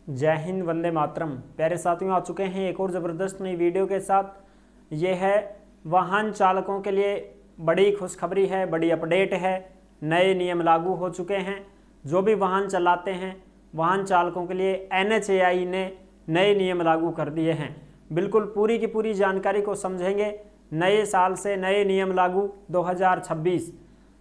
जय हिंद, वंदे मातरम। प्यारे साथियों, आ चुके हैं एक और ज़बरदस्त नई वीडियो के साथ। ये है वाहन चालकों के लिए बड़ी खुशखबरी है, बड़ी अपडेट है। नए नियम लागू हो चुके हैं। जो भी वाहन चलाते हैं वाहन चालकों के लिए NHAI ने नए नियम लागू कर दिए हैं। बिल्कुल पूरी की पूरी जानकारी को समझेंगे। नए साल से नए नियम लागू 2026,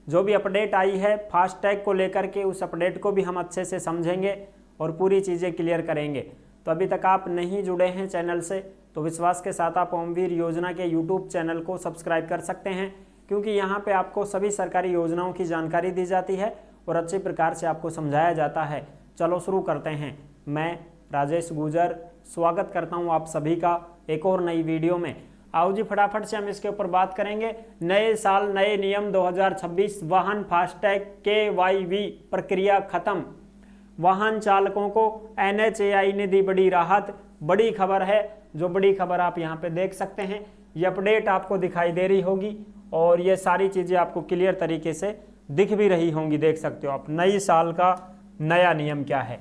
जो भी अपडेट आई है फास्टैग को लेकर के, उस अपडेट को भी हम अच्छे से समझेंगे और पूरी चीज़ें क्लियर करेंगे। तो अभी तक आप नहीं जुड़े हैं चैनल से तो विश्वास के साथ आप ओमवीर योजना के यूट्यूब चैनल को सब्सक्राइब कर सकते हैं, क्योंकि यहाँ पे आपको सभी सरकारी योजनाओं की जानकारी दी जाती है और अच्छे प्रकार से आपको समझाया जाता है। चलो शुरू करते हैं। मैं राजेश गुजर स्वागत करता हूँ आप सभी का एक और नई वीडियो में। आओ जी फटाफट से हम इसके ऊपर बात करेंगे। नए साल नए नियम 2026, वाहन फास्टैग KYV प्रक्रिया खत्म। वाहन चालकों को NHAI ने दी बड़ी राहत। बड़ी खबर है, जो बड़ी खबर आप यहाँ पे देख सकते हैं। ये अपडेट आपको दिखाई दे रही होगी और ये सारी चीज़ें आपको क्लियर तरीके से दिख भी रही होंगी। देख सकते हो आप नई साल का नया नियम क्या है।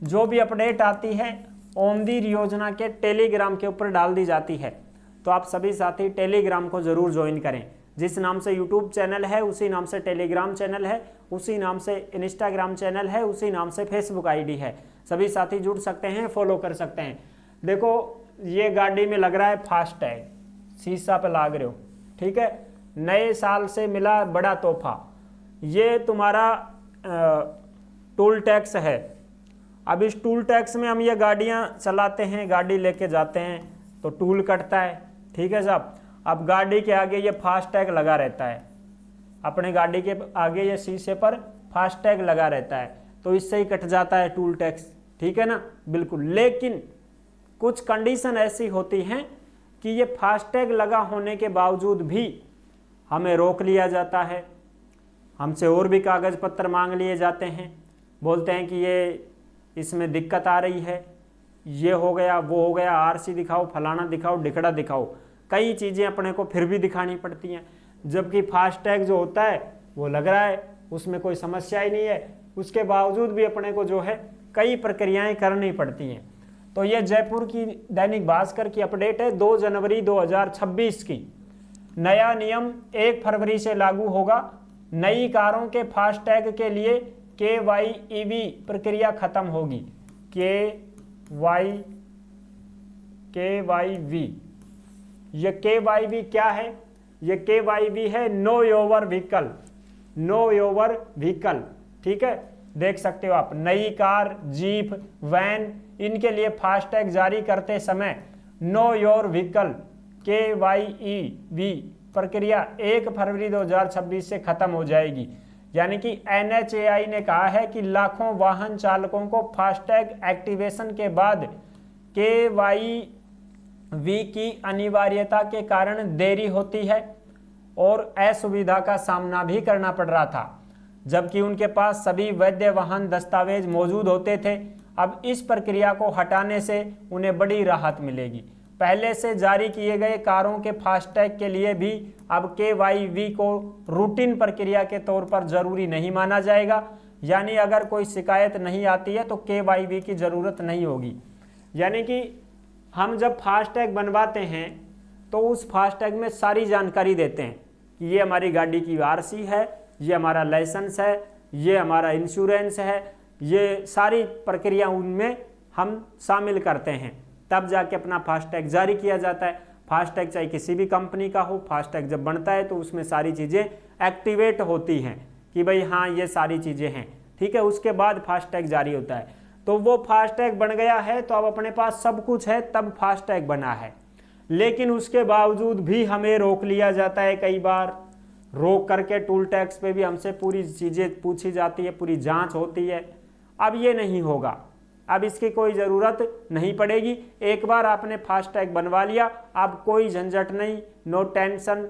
जो भी अपडेट आती है ओमवीर योजना के टेलीग्राम के ऊपर डाल दी जाती है, तो आप सभी साथी टेलीग्राम को ज़रूर ज्वाइन करें। जिस नाम से यूट्यूब चैनल है उसी नाम से टेलीग्राम चैनल है, उसी नाम से इंस्टाग्राम चैनल है, उसी नाम से फेसबुक ID है। सभी साथी जुड़ सकते हैं, फॉलो कर सकते हैं। देखो ये गाड़ी में लग रहा है फास्टैग, शीशा पे लाग रहे हो, ठीक है। नए साल से मिला बड़ा तोहफा। ये तुम्हारा टूल टैक्स है। अब इस टूल टैक्स में हम ये गाड़ियाँ चलाते हैं, गाड़ी लेके जाते हैं तो टूल कटता है, ठीक है साहब। अब गाड़ी के आगे ये फास्टैग लगा रहता है, अपने गाड़ी के आगे ये शीशे पर फास्टैग लगा रहता है, तो इससे ही कट जाता है टूल टैक्स, ठीक है ना, बिल्कुल। लेकिन कुछ कंडीशन ऐसी होती हैं कि ये फास्टैग लगा होने के बावजूद भी हमें रोक लिया जाता है। हमसे और भी कागज़ पत्र मांग लिए जाते हैं, बोलते हैं कि ये इसमें दिक्कत आ रही है, ये हो गया वो हो गया, RC दिखाओ, फलाना दिखाओ, ढिकड़ा दिखाओ। कई चीज़ें अपने को फिर भी दिखानी पड़ती हैं, जबकि फास्टैग जो होता है वो लग रहा है, उसमें कोई समस्या ही नहीं है। उसके बावजूद भी अपने को जो है कई प्रक्रियाएं करनी पड़ती हैं। तो ये जयपुर की दैनिक भास्कर की अपडेट है 2 जनवरी 2026 की। नया नियम 1 फरवरी से लागू होगा। नई कारों के फास्टैग के लिए KYV प्रक्रिया खत्म होगी। KYV, ये KYV क्या है? ये KYV है know your vehicle, know your vehicle, ठीक है। देख सकते हो आप, नई कार, जीप, वैन, इनके लिए फास्टैग जारी करते समय नो योर व्हीकल KYV प्रक्रिया 1 फरवरी 2026 से खत्म हो जाएगी। यानी कि NHAI ने कहा है कि लाखों वाहन चालकों को फास्टैग एक्टिवेशन के बाद KYV की अनिवार्यता के कारण देरी होती है और असुविधा का सामना भी करना पड़ रहा था, जबकि उनके पास सभी वैध वाहन दस्तावेज मौजूद होते थे। अब इस प्रक्रिया को हटाने से उन्हें बड़ी राहत मिलेगी। पहले से जारी किए गए कारों के फास्टैग के लिए भी अब KYV को रूटीन प्रक्रिया के तौर पर जरूरी नहीं माना जाएगा। यानी अगर कोई शिकायत नहीं आती है तो KYV की ज़रूरत नहीं होगी। यानी कि हम जब फास्टैग बनवाते हैं तो उस फास्टैग में सारी जानकारी देते हैं कि ये हमारी गाड़ी की RC है, ये हमारा लाइसेंस है, ये हमारा इंश्योरेंस है, ये सारी प्रक्रिया उनमें हम शामिल करते हैं, तब जाके अपना फास्टैग जारी किया जाता है। फास्टैग चाहे किसी भी कंपनी का हो, फास्टैग जब बनता है तो उसमें सारी चीज़ें एक्टिवेट होती हैं कि भाई हाँ ये सारी चीज़ें हैं, ठीक है। उसके बाद फास्टैग जारी होता है। तो वो फास्टैग बन गया है तो अब अपने पास सब कुछ है, तब फास्टैग बना है। लेकिन उसके बावजूद भी हमें रोक लिया जाता है। कई बार रोक करके टूल टैक्स पे भी हमसे पूरी चीज़ें पूछी जाती है, पूरी जाँच होती है। अब ये नहीं होगा, अब इसकी कोई ज़रूरत नहीं पड़ेगी। एक बार आपने फास्टैग बनवा लिया, अब कोई झंझट नहीं, नो टेंशन,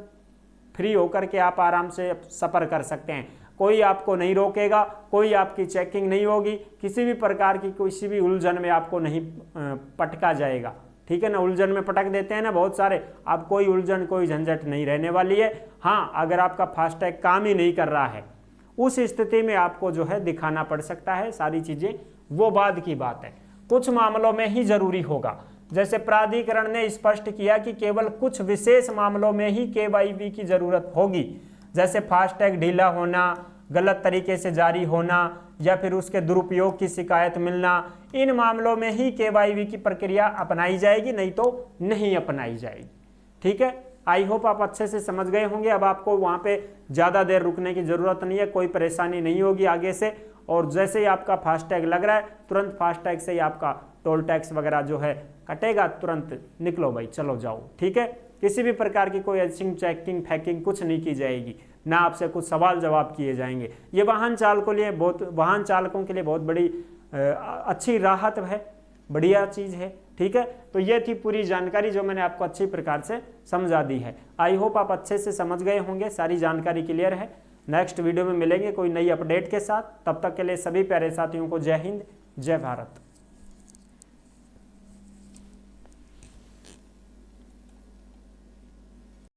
फ्री होकर के आप आराम से सफ़र कर सकते हैं। कोई आपको नहीं रोकेगा, कोई आपकी चेकिंग नहीं होगी, किसी भी प्रकार की किसी भी उलझन में आपको नहीं पटका जाएगा, ठीक है ना। उलझन में पटक देते हैं ना बहुत सारे, अब कोई उलझन कोई झंझट नहीं रहने वाली है। हाँ, अगर आपका फास्टैग काम ही नहीं कर रहा है उस स्थिति में आपको जो है दिखाना पड़ सकता है सारी चीज़ें, वो बाद की बात है। कुछ मामलों में ही जरूरी होगा। जैसे प्राधिकरण ने स्पष्ट किया कि केवल कुछ विशेष मामलों में ही KYB की जरूरत होगी, जैसे फास्टैग ढीला होना, गलत तरीके से जारी होना या फिर उसके दुरुपयोग की शिकायत मिलना, इन मामलों में ही KYB की प्रक्रिया अपनाई जाएगी, नहीं तो नहीं अपनाई जाएगी। ठीक है, आई होप आप अच्छे से समझ गए होंगे। अब आपको वहाँ पे ज़्यादा देर रुकने की ज़रूरत नहीं है, कोई परेशानी नहीं होगी आगे से। और जैसे ही आपका फास्टैग लग रहा है, तुरंत फास्टैग से ही आपका टोल टैक्स वगैरह जो है कटेगा, तुरंत निकलो भाई, चलो जाओ। ठीक है, किसी भी प्रकार की कोई एचिंग चेकिंग फैकिंग कुछ नहीं की जाएगी, ना आपसे कुछ सवाल जवाब किए जाएंगे। ये वाहन चालकों के लिए बहुत बड़ी अच्छी राहत है, बढ़िया चीज़ है। ठीक है, तो ये थी पूरी जानकारी जो मैंने आपको अच्छी प्रकार से समझा दी है। आई होप आप अच्छे से समझ गए होंगे, सारी जानकारी क्लियर है। नेक्स्ट वीडियो में मिलेंगे कोई नई अपडेट के साथ, तब तक के लिए सभी प्यारे साथियों को जय हिंद, जय भारत।